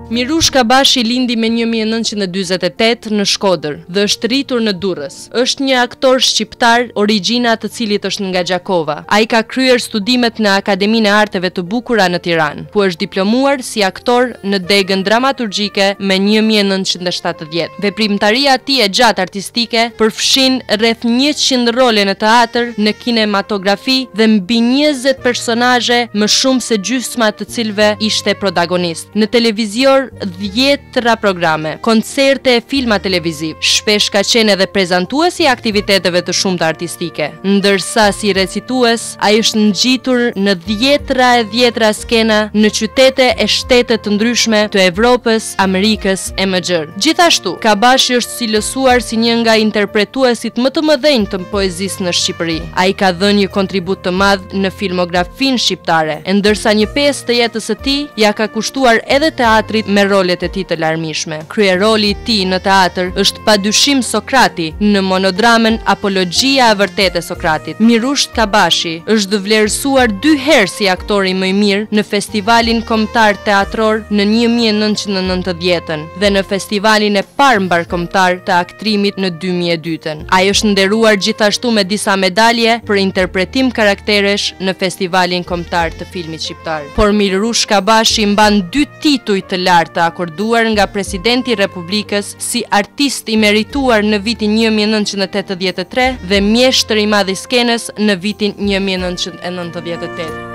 Mirush Kabashi lindi me 1948 në Shkodër dhe është rritur në Durrës. Është një aktor shqiptar, origjina të cilit është nga Gjakova. Ai ka kryer studimet në Akademinë e Arteve të Bukura në Tiranë, ku është diplomuar si aktor në degën dramaturgjike me 1970. Veprimtaria e tij e gjatë artistike përfshin rreth 100 role në teatr, në kinematografi dhe mbi 20 personazhe, më shumë se gjysma të cilëve ishte protagonist. Në televizion 10 programe, koncerte e filma televiziv. Shpesh ka qenë edhe prezantuesi i aktiviteteve të shumta artistike, ndërsa si recitues ai është ngjitur në 10 skena në qytete e shtete të ndryshme të Evropës, Amerikës e MXR. Gjithashtu, Kabashi është cilësuar si një nga interpretuesit më të mëdhenj të poezisë në Shqipëri. Ai ka dhënë një kontribut të madh në filmografinë shqiptare, ndërsa një pjesë të jetës së tij ja ka kushtuar edhe teatrit me rolet e tij të larmishme. Kryeroli i tij në teatr është padyshim Sokrati në monodramën Apologjia e vërtetë e Sokratit. Mirush Kabashi është vlerësuar 2 herë si aktori më i mirë në Festivalin Kombëtar Teatror në 1990 dhe në Festivalin e parë mbarkombëtar të aktrimit në 2002. Ai është nderuar gjithashtu me disa medalje për interpretim karakteresh në Festivalin Kombëtar të Filmit Shqiptar. Por Mirush Kabashi mban 2 tituj të lartë të akorduar nga Presidenti i Republikës si artist i merituar në vitin 1983 dhe mjeshtër i madh i skenës në vitin 1998.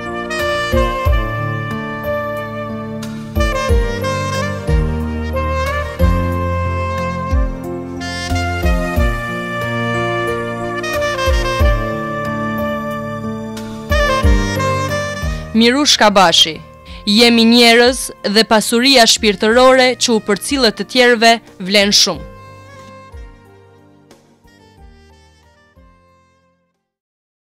Mirush Kabashi: jemi njerëz dhe pasuria shpirtërore që u përcillet të tjerëve vlen shumë.